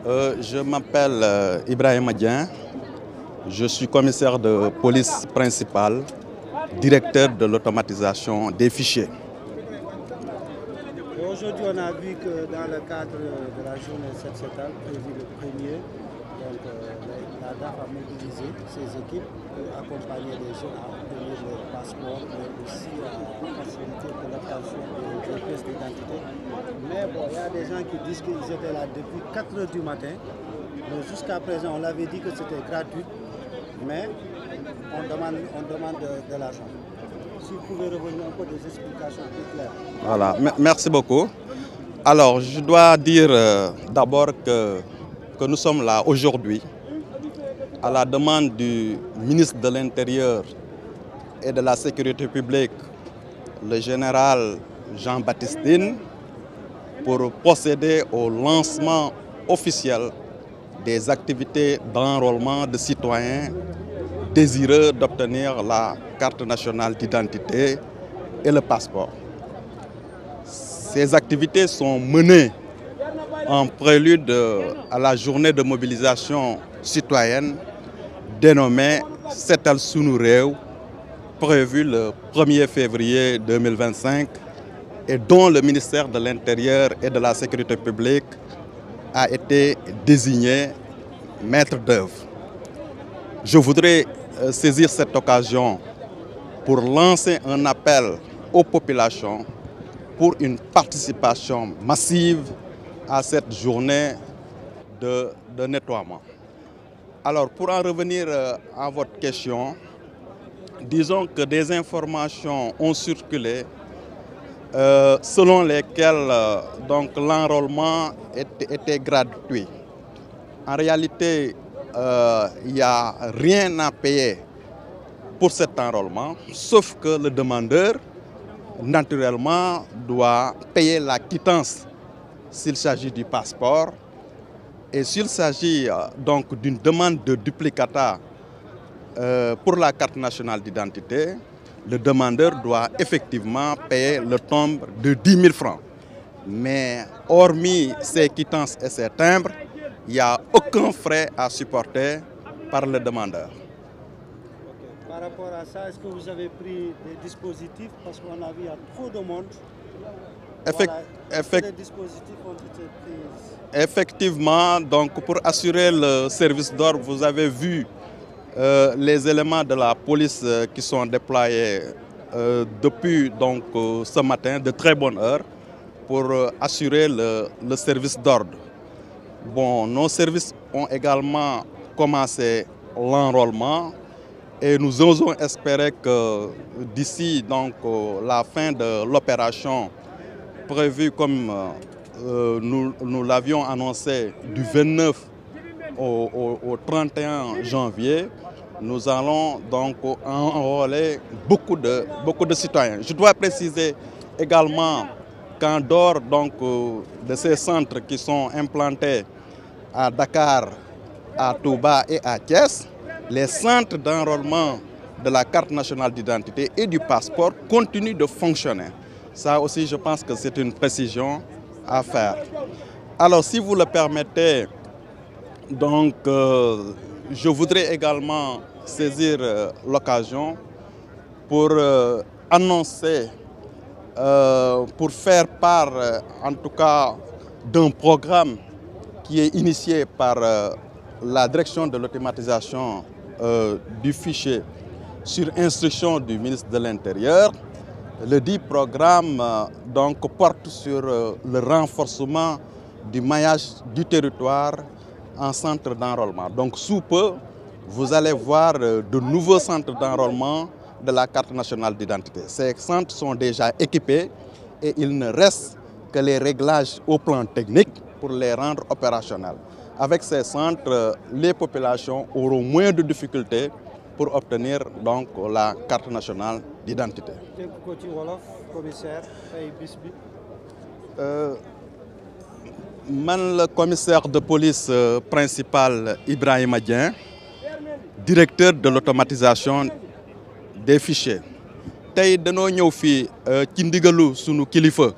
Je m'appelle Ibrahim Adien. Je suis commissaire de police principal, directeur de l'automatisation des fichiers. Aujourd'hui, on a vu que dans le cadre de la journée 7 septembre, prévu le 1er, la DAF a mobilisé ses équipes pour accompagner les jeunes à obtenir leur passeport, mais aussi à faciliter l'obtention des pièces d'identité. Mais bon, il y a des gens qui disent qu'ils étaient là depuis 4 heures du matin. Mais jusqu'à présent, on l'avait dit que c'était gratuit, mais on demande de l'argent. Si vous pouvez revenir un peu des explications plus claires. Voilà, merci beaucoup. Alors, je dois dire d'abord que nous sommes là aujourd'hui à la demande du ministre de l'Intérieur et de la Sécurité publique, le général Jean-Baptiste Tine, pour procéder au lancement officiel des activités d'enrôlement de citoyens désireux d'obtenir la carte nationale d'identité et le passeport. Ces activités sont menées en prélude à la journée de mobilisation citoyenne dénommée Setal Sunu Réew, prévue le 1er février 2025 et dont le ministère de l'Intérieur et de la Sécurité publique a été désigné maître d'œuvre. Je voudrais saisir cette occasion pour lancer un appel aux populations pour une participation massive à cette journée de nettoiement. Alors, pour en revenir à votre question, disons que des informations ont circulé selon lesquelles l'enrôlement était gratuit. En réalité, il n'y a rien à payer pour cet enrôlement, sauf que le demandeur, naturellement, doit payer la quittance s'il s'agit du passeport. Et s'il s'agit donc d'une demande de duplicata pour la carte nationale d'identité, le demandeur doit effectivement payer le timbre de 10 000 francs. Mais hormis ces quittances et ces timbres, il n'y a aucun frais à supporter par le demandeur. Okay. Par rapport à ça, est-ce que vous avez pris des dispositifs? Parce qu'on a vu qu'il y a trop de monde. Les dispositifs ont été pris. Effectivement, donc pour assurer le service d'ordre, vous avez vu les éléments de la police qui sont déployés depuis ce matin, de très bonne heure, pour assurer le service d'ordre. Bon, nos services ont également commencé l'enrôlement et nous osons espérer que d'ici la fin de l'opération prévue comme nous l'avions annoncé du 29 au 31 janvier, nous allons donc enrôler beaucoup de citoyens. Je dois préciser également qu'en dehors de ces centres qui sont implantés à Dakar, à Touba et à Thiès, les centres d'enrôlement de la carte nationale d'identité et du passeport continuent de fonctionner. Ça aussi, je pense que c'est une précision à faire. Alors, si vous le permettez, je voudrais également saisir l'occasion pour annoncer, pour faire part, en tout cas, d'un programme qui est initié par la direction de l'automatisation du fichier sur instruction du ministre de l'Intérieur. Le dit programme porte sur le renforcement du maillage du territoire en centre d'enrôlement. Donc sous peu, vous allez voir de nouveaux centres d'enrôlement de la carte nationale d'identité. Ces centres sont déjà équipés et il ne reste que les réglages au plan technique pour les rendre opérationnels. Avec ces centres, les populations auront moins de difficultés pour obtenir la carte nationale d'identité. Le commissaire de police principal Ibrahim Adien, directeur de l'automatisation des fichiers. Tay dañoo ñëw fii ci ndigalu sunu kilifa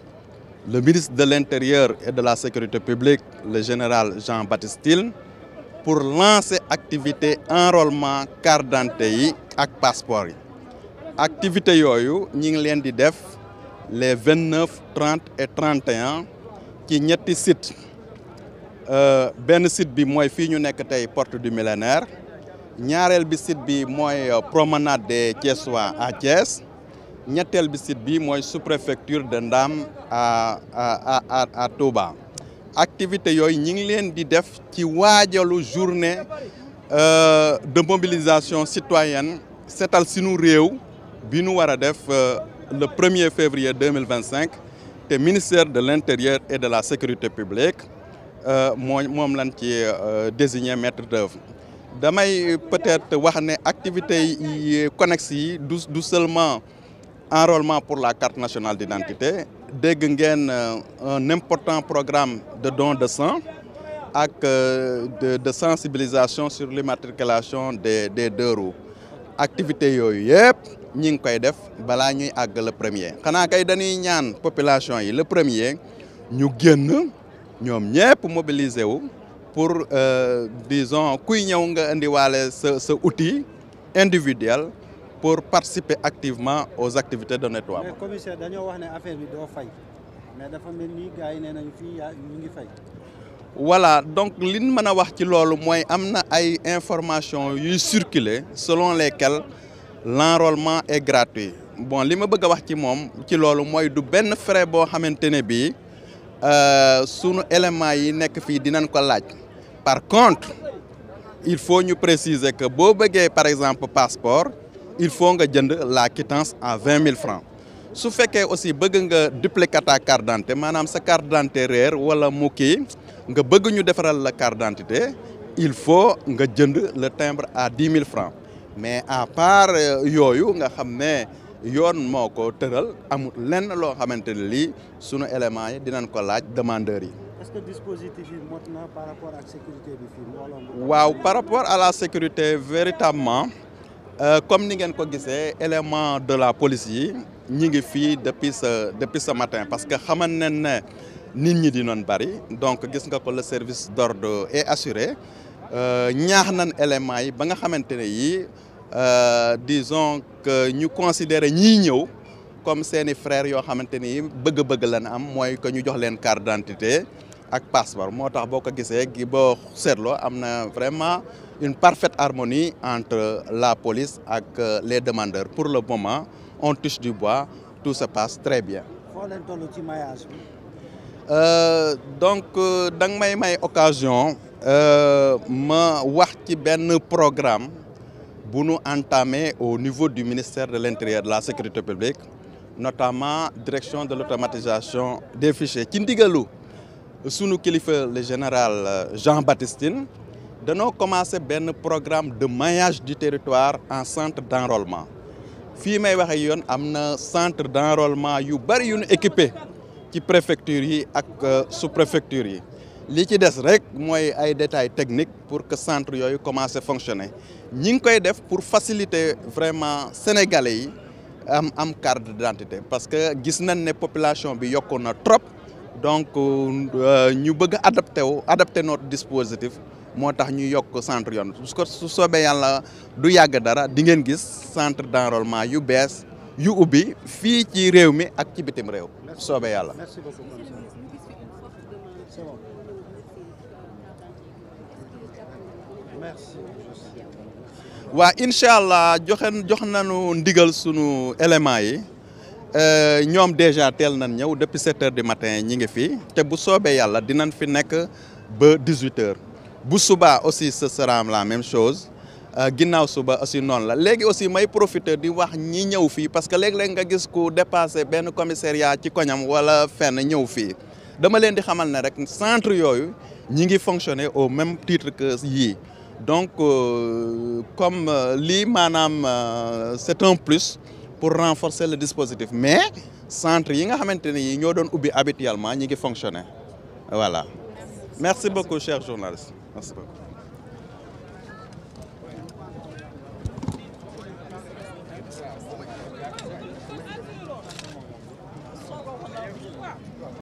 le ministre de l'Intérieur et de la Sécurité publique, le général Jean-Baptiste Tine, pour lancer activité enrôlement carte d'identité yi ak passeport yi. Activité yooyu ñi ngi leen di def les 29, 30 et 31 ci ñetti site. Benn site bi mooy fii ñu nekk tey porte du Millénaire, ñaareel bi site bi mooy promenade des Thiessois à Thiès, ñetteel bi site bi mooy sous-préfecture de Ndam à Touba. Activité yooyu ñi ngi leen di def ci waajalu journée de mobilisation citoyenne setal sunu réew bi nu war a def le 1er février 2025 te ministère de l'Intérieur et de la Sécurité publique moom lañ ci désigné maître d'œuvre. Damay peut-être wax ne activités yi connexes yi du seulement enrôlement pour la carte nationale d'identité, dégg ngeen un important programme de don de sang ak de sensibilisation sur l'immatriculation des deux roues. Activités yooyu yëpp ñi ngi koy def balaa ñuy àgg le premier. Xanaa kay dañuy ñaan population yi le premier ñu génn ñoom ñëpp mobiliser wu pour disons kuy ñëw nga indiwaale sa outil individuel pour participer activement aux activités de nettoiement. Mais commissaire dañoo wax ne affaire bi doo fay mais dafa mel ni gars yi nee nañu fii ñu ngi fay. Voilà, donc li ñu mën a wax ci loolu mooy am na ay informations yuy circuler selon lesquelles l'enrôlement est gratuit. Bon, li ma bëgg a wax ci moom ci loolu mooy du benn frais boo xamante ne bii sunu éléments yi nekk fii dinañ ko laaj. Par contre, il faut ñu préciser que boo bëggee par exemple passeport, il faut nga jënd la quittance à 20 000 francs. Su fekkee aussi bëgg nga dupliquer ta carte d'identité maanaam sa carte d'identité réer wala mu kii nga bëgg ñu defaral la carte d'identité, il faut nga jënd le timbre à 10 000 francs. Mais à part yooyu nga xam ne yoon moo ko tëral amul lenn loo xamante ne lii sunu éléments yi dinañ ko laaj demandeurs yi. Est-ce que dispositif yi mot na par rapport ak sécurité bi fii? Waaw, par rapport à la sécurité véritablement comme ni ngeen ko gisee élément de la police yi ñi ngi fii depuis ce matin parce que xaman nañ ne nit ñi dinoon bari donc gis nga ko le service d'ordre est assuré ñaax nañ éléments yi ba nga xamante ne yii disons que ñu considérer ñiy ñëw comme seeni frères yoo xamante ni bëgg-bëgg lañ am mooy que ñu jox leen carte d'identité ak passeport moo tax boo ko gisee gi boo seetloo am na vraiment une parfaite harmonie entre la police ak les demandeurs. Pour le moment on touche du bois, tout se passe très bien. Foo leen toll ci maillage bi. Donc da nga may occasion ma wax ci benn programme bu nu entamé au niveau du ministère de l'Intérieur et de la Sécurité publique, notamment direction de l'automatisation des fichiers ci ndigalu sunu kilifa le général Jean-Baptiste Tine danoo commencé benn programme de maillage du territoire en centre d'enrôlement. Fii may waxe yoon am na centre d'enrôlement yu bari yu ñu équipé ci préfecture yi ak sous-préfecture yi. Li ci des rek mooy ay détails techniques pour que centre yooyu commence fonctionner. Ñi ngi koy def pour faciliter vraiment sénégalais yi am carte d'identité parce que gis nañ ne population bi yokku na trop donc ñu bëgg adapter notre dispositif moo tax ñu yokk centre yoon su soobee yàlla du yàgg dara di ngeen gis centre d'enrôlement yu bees yu ubbi fii ci réew mi ak ci bitim réew soobee yàlla. Merci beaucoup. C'est bon. Merci. waa incha allah jox nañu ndigal sunu éléments yi ñoom déjà teel nañ ñëw depuis 7 heures du matin ñi ngi fi te bu soobee yàlla dinañ fi nekk ba 18 heures bu suba aussi ce sera la même chose ginnaaw suba aussi noonu la léegi aussi may profiter di wax ñi ñëw fii parce que léeg-léeg nga gis ku dépassé benn commissariat ci koñam wala fenn ñëw fii dama leen di xamal ne rek centre yooyu ñi ngi fonctionner au même titre que yii. Donc comme lii maanaam c'est un plus pour renforcer le dispositif mais centre yi nga xamante ne yi ñoo doon ubbi habituellement ñi ngi fonctionner voilà. Merci beaucoup cher journaliste. Merci beaucoup.